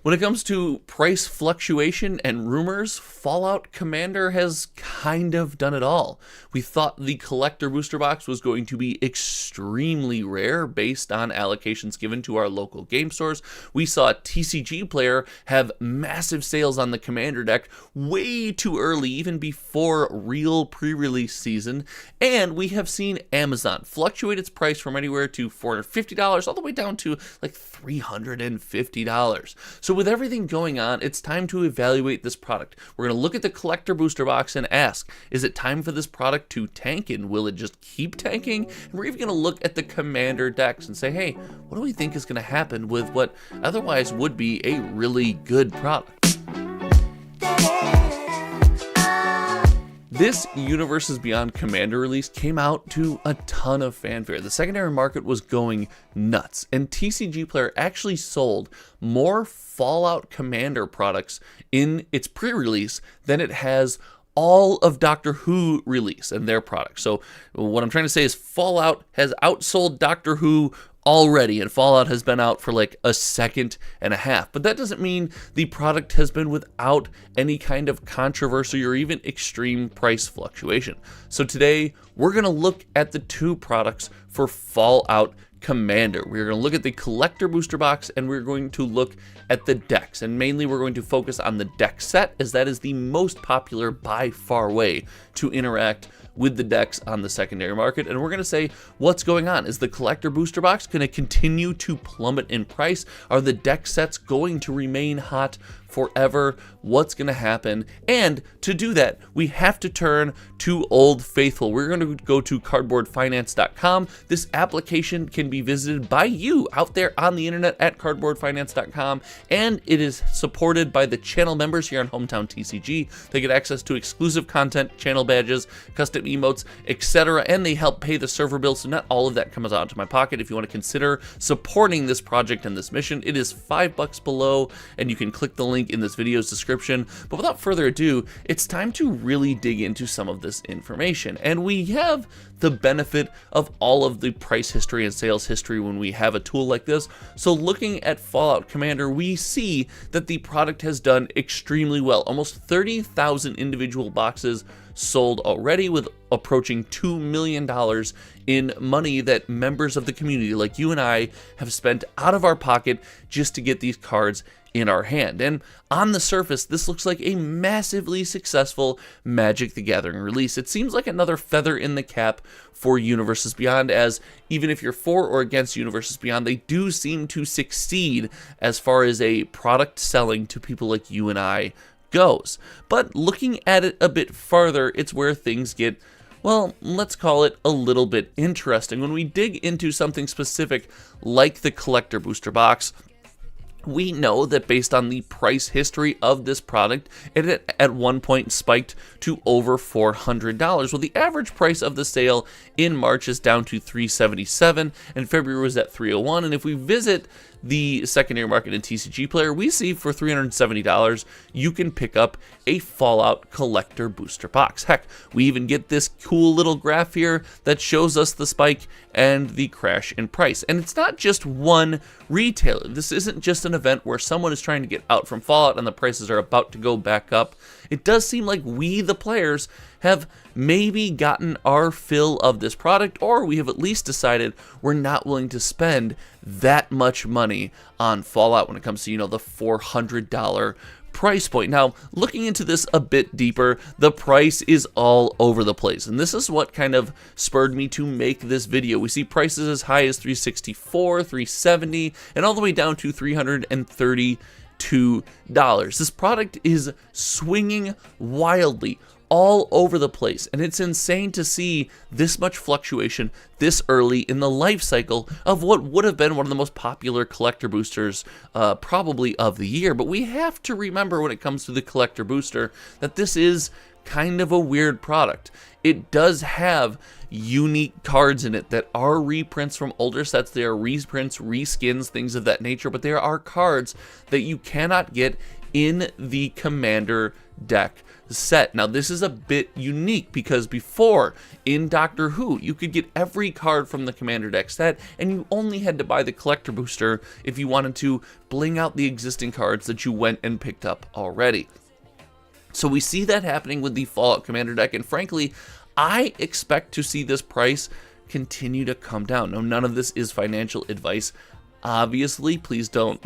When it comes to price fluctuation and rumors, Fallout Commander has kind of done it all. We thought the collector booster box was going to be extremely rare based on allocations given to our local game stores. We saw a TCG player have massive sales on the Commander deck way too early, even before real pre-release season. And we have seen Amazon fluctuate its price from anywhere to $450 all the way down to like $350. So with everything going on, it's time to evaluate this product. We're going to look at the collector booster box and ask, is it time for this product to tank, and will it just keep tanking? And we're even going to look at the Commander decks and say, hey, what do we think is going to happen with what otherwise would be a really good product? This Universes Beyond Commander release came out to a ton of fanfare. The secondary market was going nuts, and TCG Player actually sold more Fallout Commander products in its pre-release than it has all of Doctor Who release and their products. So what I'm trying to say is Fallout has outsold Doctor Who already, and Fallout has been out for like a second and a half. But that doesn't mean the product has been without any kind of controversy or even extreme price fluctuation. So today, we're going to look at the two products for Fallout Commander. We're going to look at the collector booster box, and we're going to look at the decks. And mainly, we're going to focus on the deck set, as that is the most popular by far way to interact with the decks on the secondary market. And we're going to say what's going on. Is the collector booster box going to continue to plummet in price? Are the deck sets going to remain hot forever? What's going to happen? And to do that, we have to turn to Old Faithful. We're going to go to cardboardfinance.com. This application can be visited by you out there on the internet at cardboardfinance.com, and it is supported by the channel members here on Hometown TCG. They get access to exclusive content, channel badges, custom emotes, etc., and they help pay the server bill, so not all of that comes out to my pocket. If you want to consider supporting this project and this mission, it is $5 below, and you can click the link in this video's description. But without further ado, it's time to really dig into some of this information. And we have the benefit of all of the price history and sales history when we have a tool like this. So looking at Fallout Commander, we see that the product has done extremely well. Almost 30,000 individual boxes sold already, with approaching $2 million in money that members of the community like you and I have spent out of our pocket just to get these cards in our hand. And on the surface, this looks like a massively successful Magic the Gathering release. It seems like another feather in the cap for Universes Beyond, as even if you're for or against Universes Beyond, they do seem to succeed as far as a product selling to people like you and I goes. But looking at it a bit farther, it's where things get, well, let's call it a little bit interesting. When we dig into something specific like the collector booster box, we know that based on the price history of this product, it at one point spiked to over $400. Well, the average price of the sale in March is down to $377, and February was at $301. And if we visit the secondary market in TCG Player, we see for $370, you can pick up a Fallout collector booster box. Heck, we even get this cool little graph here that shows us the spike and the crash in price. And it's not just one retailer. This isn't just an event where someone is trying to get out from Fallout and the prices are about to go back up. It does seem like we, the players, have maybe gotten our fill of this product, or we have at least decided we're not willing to spend that much money on Fallout when it comes to, the $400 price point. Now, looking into this a bit deeper, the price is all over the place, and this is what kind of spurred me to make this video. We see prices as high as $364, $370, and all the way down to $332. This product is swinging wildly all over the place, and it's insane to see this much fluctuation this early in the life cycle of what would have been one of the most popular collector boosters probably of the year. But we have to remember when it comes to the collector booster that this is kind of a weird product. It does have unique cards in it that are reprints from older sets. They are reprints, reskins, things of that nature, but there are cards that you cannot get in the Commander deck set. Now this is a bit unique because before in Doctor Who you could get every card from the Commander deck set and you only had to buy the collector booster if you wanted to bling out the existing cards that you went and picked up already. So we see that happening with the Fallout Commander deck, and frankly I expect to see this price continue to come down. Now none of this is financial advice. Obviously, please don't,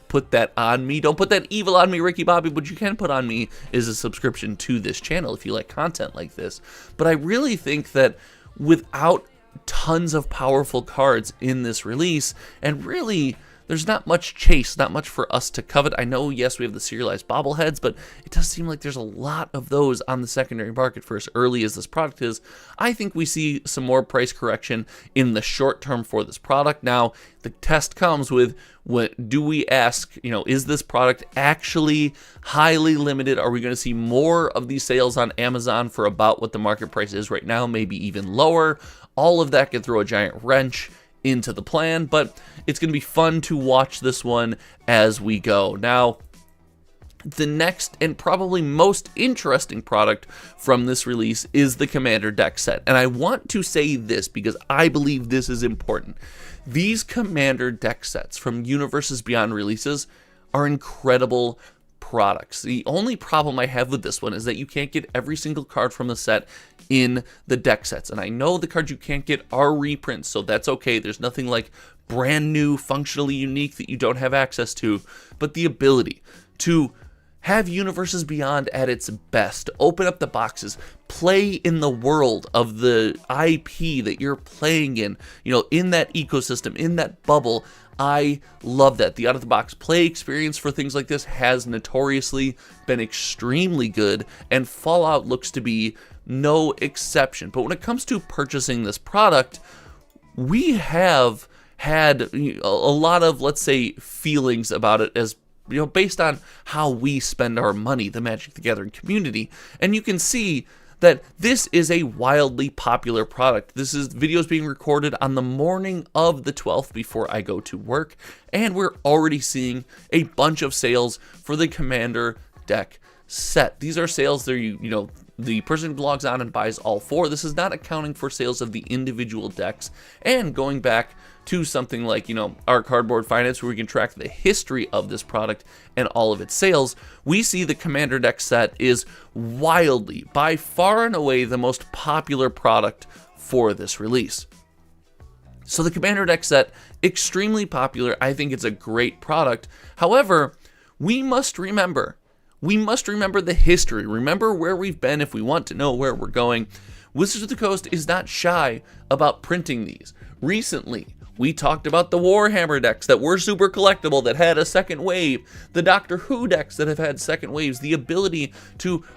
put that on me. Don't put that evil on me, Ricky Bobby. What you can put on me is a subscription to this channel if you like content like this. But I really think that without tons of powerful cards in this release, and really there's not much chase, not much for us to covet. I know, yes, we have the serialized bobbleheads, but it does seem like there's a lot of those on the secondary market for as early as this product is. I think we see some more price correction in the short term for this product. Now, the test comes with, what do we ask, is this product actually highly limited? Are we going to see more of these sales on Amazon for about what the market price is right now, maybe even lower? All of that could throw a giant wrench into the plan, but it's going to be fun to watch this one as we go. Now, the next and probably most interesting product from this release is the Commander deck set. And I want to say this because I believe this is important. These Commander deck sets from Universes Beyond releases are incredible products. The only problem I have with this one is that you can't get every single card from the set in the deck sets. And I know the cards you can't get are reprints, so that's okay. There's nothing like brand new, functionally unique that you don't have access to. But the ability to have Universes Beyond at its best, open up the boxes, play in the world of the IP that you're playing in that ecosystem, in that bubble. I love that. The out-of-the-box play experience for things like this has notoriously been extremely good, and Fallout looks to be no exception. But when it comes to purchasing this product, we have had a lot of, let's say, feelings about it as based on how we spend our money, the Magic the Gathering community. And you can see that this is a wildly popular product. This is videos being recorded on the morning of the 12th before I go to work, and we're already seeing a bunch of sales for the Commander deck set. These are sales that the person logs on and buys all four. This is not accounting for sales of the individual decks. And going back to something like, our Cardboard Finance, where we can track the history of this product and all of its sales, we see the Commander deck set is wildly, by far and away, the most popular product for this release. So the Commander deck set, extremely popular. I think it's a great product. However, we must remember the history. Remember where we've been if we want to know where we're going. Wizards of the Coast is not shy about printing these. Recently, we talked about the Warhammer decks that were super collectible that had a second wave, the Doctor Who decks that have had second waves, the ability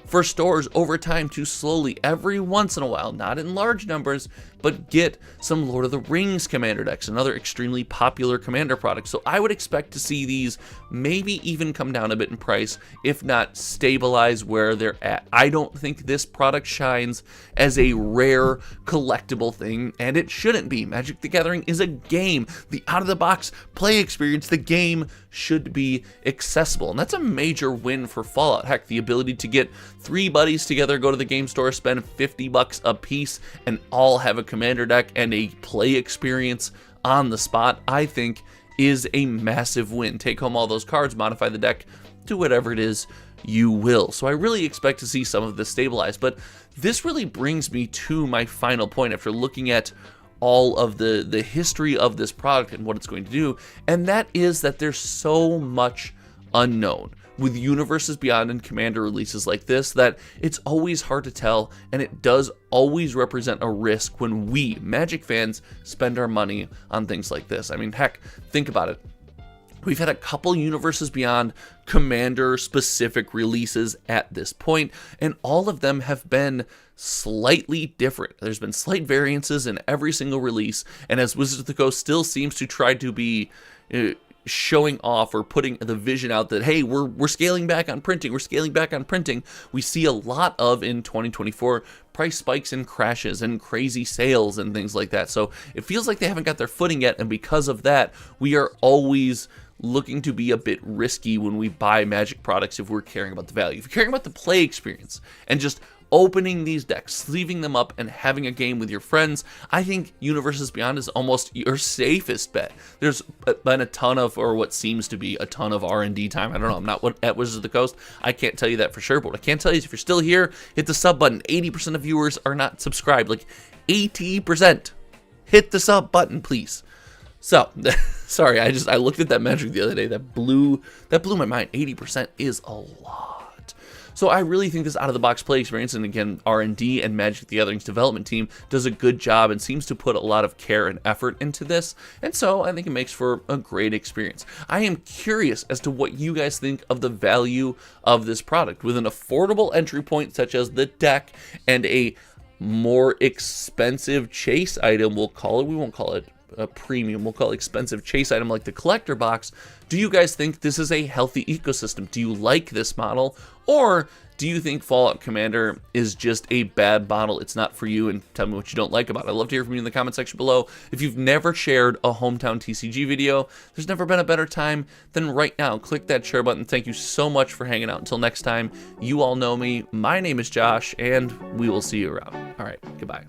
for stores over time to slowly, every once in a while, not in large numbers, but get some Lord of the Rings Commander decks, another extremely popular Commander product. So I would expect to see these maybe even come down a bit in price, if not stabilize where they're at. I don't think this product shines as a rare collectible thing, and it shouldn't be. Magic the Gathering is a game. The out-of-the-box play experience, the game should be accessible, and that's a major win for Fallout. Heck, the ability to get 3 buddies together, go to the game store, spend $50 a piece, and all have a Commander deck and a play experience on the spot, I think is a massive win. Take home all those cards, modify the deck, do whatever it is you will. So I really expect to see some of this stabilize, but this really brings me to my final point after looking at all of the history of this product and what it's going to do, and that is that there's so much unknown with Universes Beyond and Commander releases like this that it's always hard to tell, and it does always represent a risk when we, Magic fans, spend our money on things like this. I mean, heck, think about it. We've had a couple Universes Beyond Commander-specific releases at this point, and all of them have been slightly different. There's been slight variances in every single release, and as Wizards of the Coast still seems to try to be showing off or putting the vision out that, hey, we're scaling back on printing, we see a lot of, in 2024, price spikes and crashes and crazy sales and things like that. So it feels like they haven't got their footing yet, and because of that, we are always looking to be a bit risky when we buy Magic products if we're caring about the value. If you're caring about the play experience and just opening these decks, sleeving them up, and having a game with your friends, I think Universes Beyond is almost your safest bet. There's been a ton of, or what seems to be a ton of R&D time. I don't know, I'm not at Wizards of the Coast. I can't tell you that for sure, but what I can tell you is if you're still here, hit the sub button. 80% of viewers are not subscribed, like 80%. Hit the sub button, please. So, sorry, I looked at that metric the other day. That blew my mind. 80% is a lot. So I really think this out-of-the-box play experience, and again, R&D and Magic the Gathering's development team does a good job and seems to put a lot of care and effort into this, and so I think it makes for a great experience. I am curious as to what you guys think of the value of this product. With an affordable entry point such as the deck and a more expensive chase item, we'll call it, we won't call it a premium, we'll call it expensive chase item like the collector box. Do you guys think this is a healthy ecosystem? Do you like this model? Or do you think Fallout Commander is just a bad model? It's not for you, and tell me what you don't like about it. I'd love to hear from you in the comment section below. If you've never shared a hometown TCG video, there's never been a better time than right now. Click that share button. Thank you so much for hanging out. Until next time, you all know me. My name is Josh, and we will see you around. All right, goodbye.